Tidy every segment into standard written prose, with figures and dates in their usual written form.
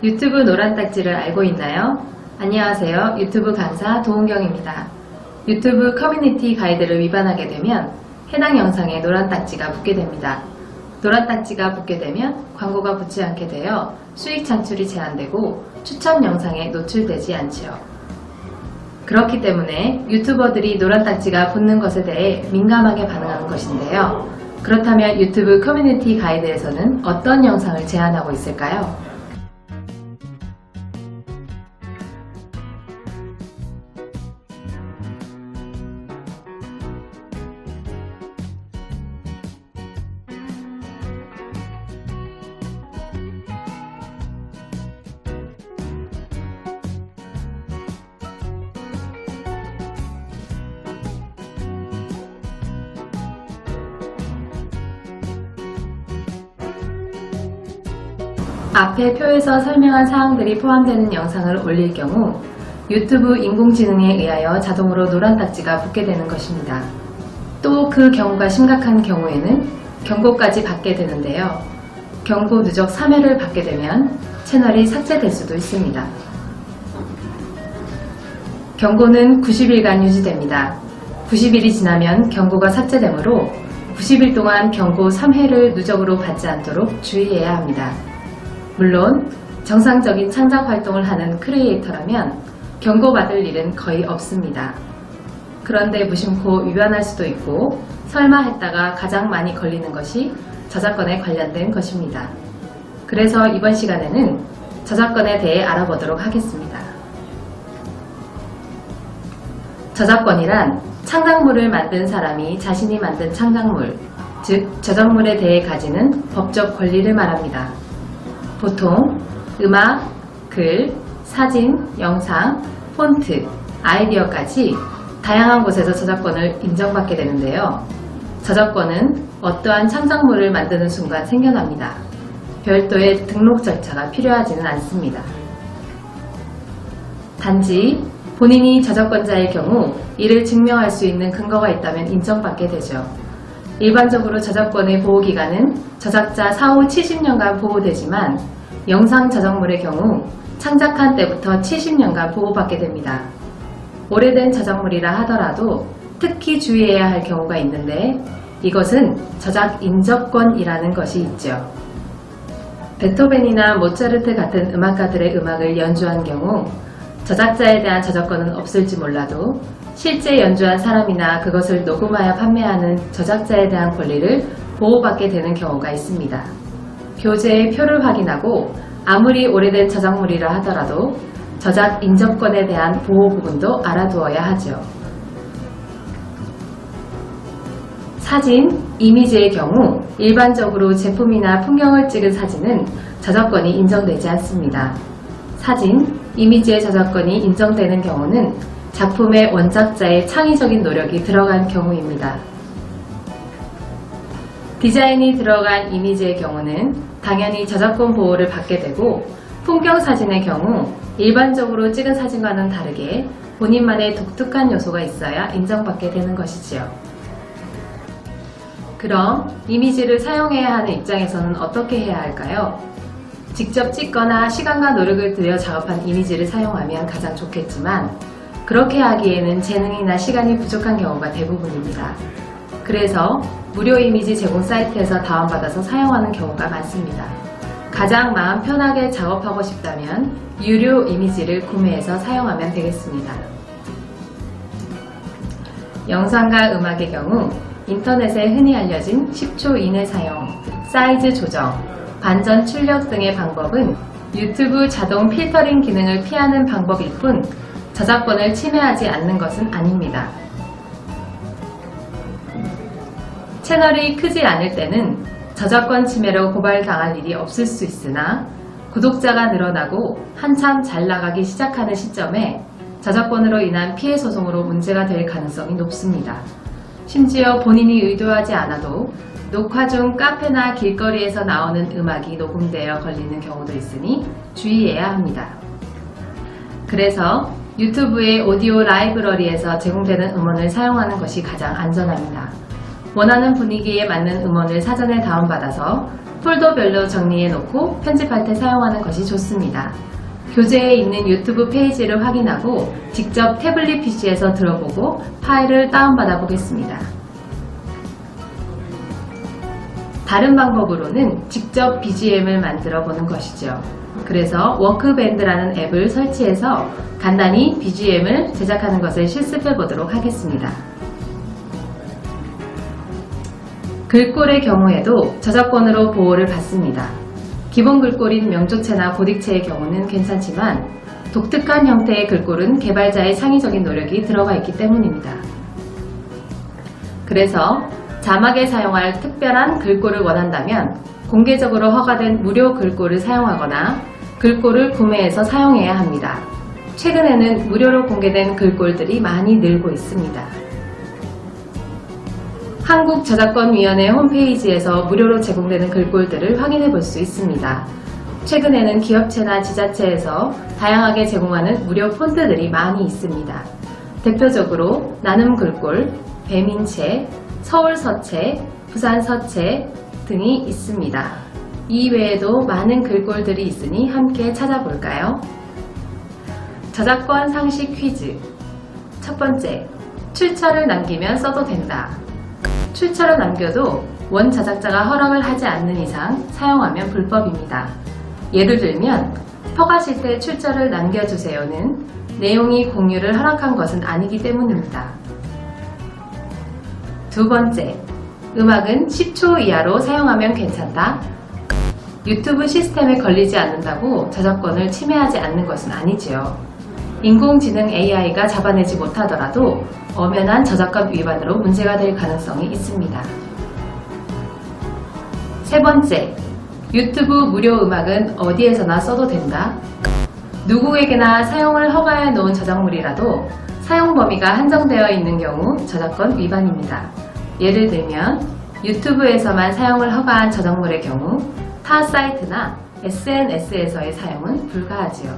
유튜브 노란 딱지를 알고 있나요? 안녕하세요. 유튜브 강사 도은경입니다. 유튜브 커뮤니티 가이드를 위반하게 되면 해당 영상에 노란 딱지가 붙게 됩니다. 노란 딱지가 붙게 되면 광고가 붙지 않게 되어 수익 창출이 제한되고 추천 영상에 노출되지 않지요. 그렇기 때문에 유튜버들이 노란 딱지가 붙는 것에 대해 민감하게 반응하는 것인데요. 그렇다면 유튜브 커뮤니티 가이드에서는 어떤 영상을 제한하고 있을까요? 앞에 표에서 설명한 사항들이 포함되는 영상을 올릴 경우 유튜브 인공지능에 의하여 자동으로 노란 딱지가 붙게 되는 것입니다. 또 그 경우가 심각한 경우에는 경고까지 받게 되는데요. 경고 누적 3회를 받게 되면 채널이 삭제될 수도 있습니다. 경고는 90일간 유지됩니다. 90일이 지나면 경고가 삭제되므로 90일 동안 경고 3회를 누적으로 받지 않도록 주의해야 합니다. 물론 정상적인 창작 활동을 하는 크리에이터라면 경고받을 일은 거의 없습니다. 그런데 무심코 위반할 수도 있고 설마 했다가 가장 많이 걸리는 것이 저작권에 관련된 것입니다. 그래서 이번 시간에는 저작권에 대해 알아보도록 하겠습니다. 저작권이란 창작물을 만든 사람이 자신이 만든 창작물, 즉 저작물에 대해 가지는 법적 권리를 말합니다. 보통 음악, 글, 사진, 영상, 폰트, 아이디어까지 다양한 곳에서 저작권을 인정받게 되는데요. 저작권은 어떠한 창작물을 만드는 순간 생겨납니다. 별도의 등록 절차가 필요하지는 않습니다. 단지 본인이 저작권자의 경우 이를 증명할 수 있는 근거가 있다면 인정받게 되죠. 일반적으로 저작권의 보호기간은 저작자 사후 70년간 보호되지만 영상 저작물의 경우 창작한 때부터 70년간 보호받게 됩니다. 오래된 저작물이라 하더라도 특히 주의해야 할 경우가 있는데 이것은 저작 인접권이라는 것이 있죠. 베토벤이나 모차르트 같은 음악가들의 음악을 연주한 경우 저작자에 대한 저작권은 없을지 몰라도 실제 연주한 사람이나 그것을 녹음하여 판매하는 저작자에 대한 권리를 보호받게 되는 경우가 있습니다. 교재의 표를 확인하고 아무리 오래된 저작물이라 하더라도 저작 인접권에 대한 보호 부분도 알아두어야 하죠. 사진, 이미지의 경우 일반적으로 제품이나 풍경을 찍은 사진은 저작권이 인정되지 않습니다. 사진, 이미지의 저작권이 인정되는 경우는 작품의 원작자의 창의적인 노력이 들어간 경우입니다. 디자인이 들어간 이미지의 경우는 당연히 저작권 보호를 받게 되고 풍경 사진의 경우 일반적으로 찍은 사진과는 다르게 본인만의 독특한 요소가 있어야 인정받게 되는 것이지요. 그럼 이미지를 사용해야 하는 입장에서는 어떻게 해야 할까요? 직접 찍거나 시간과 노력을 들여 작업한 이미지를 사용하면 가장 좋겠지만 그렇게 하기에는 재능이나 시간이 부족한 경우가 대부분입니다. 그래서 무료 이미지 제공 사이트에서 다운받아서 사용하는 경우가 많습니다. 가장 마음 편하게 작업하고 싶다면 유료 이미지를 구매해서 사용하면 되겠습니다. 영상과 음악의 경우 인터넷에 흔히 알려진 10초 이내 사용, 사이즈 조정, 반전 출력 등의 방법은 유튜브 자동 필터링 기능을 피하는 방법일 뿐 저작권을 침해하지 않는 것은 아닙니다. 채널이 크지 않을 때는 저작권 침해로 고발당할 일이 없을 수 있으나 구독자가 늘어나고 한참 잘 나가기 시작하는 시점에 저작권으로 인한 피해 소송으로 문제가 될 가능성이 높습니다. 심지어 본인이 의도하지 않아도 녹화 중 카페나 길거리에서 나오는 음악이 녹음되어 걸리는 경우도 있으니 주의해야 합니다. 그래서 유튜브의 오디오 라이브러리에서 제공되는 음원을 사용하는 것이 가장 안전합니다. 원하는 분위기에 맞는 음원을 사전에 다운받아서 폴더별로 정리해 놓고 편집할 때 사용하는 것이 좋습니다. 교재에 있는 유튜브 페이지를 확인하고 직접 태블릿 PC에서 들어보고 파일을 다운받아 보겠습니다. 다른 방법으로는 직접 BGM을 만들어 보는 것이죠. 그래서 워크밴드라는 앱을 설치해서 간단히 BGM을 제작하는 것을 실습해 보도록 하겠습니다. 글꼴의 경우에도 저작권으로 보호를 받습니다. 기본 글꼴인 명조체나 보딕체의 경우는 괜찮지만 독특한 형태의 글꼴은 개발자의 창의적인 노력이 들어가 있기 때문입니다. 그래서 자막에 사용할 특별한 글꼴을 원한다면 공개적으로 허가된 무료 글꼴을 사용하거나 글꼴을 구매해서 사용해야 합니다. 최근에는 무료로 공개된 글꼴들이 많이 늘고 있습니다. 한국저작권위원회 홈페이지에서 무료로 제공되는 글꼴들을 확인해 볼 수 있습니다. 최근에는 기업체나 지자체에서 다양하게 제공하는 무료 폰트들이 많이 있습니다. 대표적으로 나눔글꼴, 배민체, 서울서체, 부산서체 등이 있습니다. 이외에도 많은 글꼴들이 있으니 함께 찾아볼까요? 저작권 상식 퀴즈. 첫 번째, 출처를 남기면 써도 된다. 출처를 남겨도 원 제작자가 허락을 하지 않는 이상 사용하면 불법입니다. 예를 들면 퍼가실 때 출처를 남겨주세요는 내용이 공유를 허락한 것은 아니기 때문입니다. 두 번째, 음악은 10초 이하로 사용하면 괜찮다. 유튜브 시스템에 걸리지 않는다고 저작권을 침해하지 않는 것은 아니지요. 인공지능 AI가 잡아내지 못하더라도 엄연한 저작권 위반으로 문제가 될 가능성이 있습니다. 세 번째, 유튜브 무료 음악은 어디에서나 써도 된다. 누구에게나 사용을 허가해 놓은 저작물이라도 사용 범위가 한정되어 있는 경우 저작권 위반입니다. 예를 들면 유튜브에서만 사용을 허가한 저작물의 경우 타 사이트나 SNS에서의 사용은 불가하지요.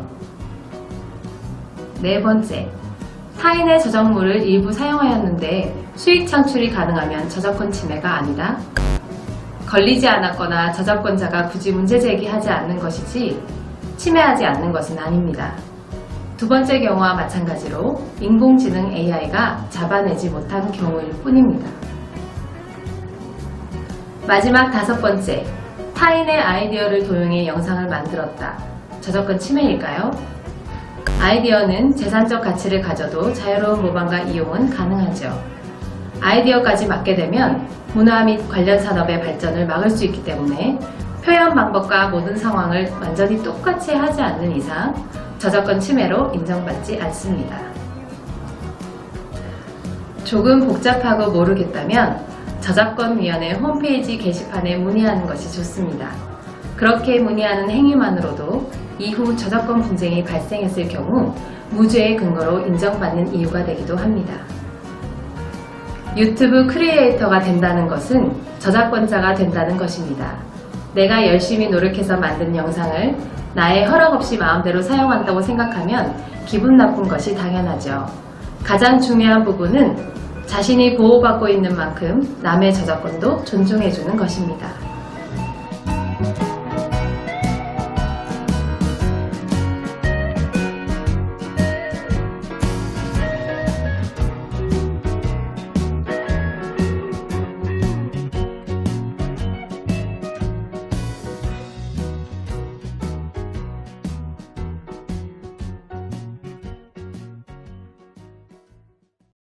네 번째, 타인의 저작물을 일부 사용하였는데 수익 창출이 가능하면 저작권 침해가 아니다. 걸리지 않았거나 저작권자가 굳이 문제 제기하지 않는 것이지 침해하지 않는 것은 아닙니다. 두 번째 경우와 마찬가지로 인공지능 AI가 잡아내지 못한 경우일 뿐입니다. 마지막 다섯 번째, 타인의 아이디어를 도용해 영상을 만들었다. 저작권 침해일까요? 아이디어는 재산적 가치를 가져도 자유로운 모방과 이용은 가능하죠. 아이디어까지 맡게 되면 문화 및 관련 산업의 발전을 막을 수 있기 때문에 표현 방법과 모든 상황을 완전히 똑같이 하지 않는 이상 저작권 침해로 인정받지 않습니다. 조금 복잡하고 모르겠다면 저작권위원회 홈페이지 게시판에 문의하는 것이 좋습니다. 그렇게 문의하는 행위만으로도 이후 저작권 분쟁이 발생했을 경우 무죄의 근거로 인정받는 이유가 되기도 합니다. 유튜브 크리에이터가 된다는 것은 저작권자가 된다는 것입니다. 내가 열심히 노력해서 만든 영상을 나의 허락 없이 마음대로 사용한다고 생각하면 기분 나쁜 것이 당연하죠. 가장 중요한 부분은 자신이 보호받고 있는 만큼 남의 저작권도 존중해주는 것입니다.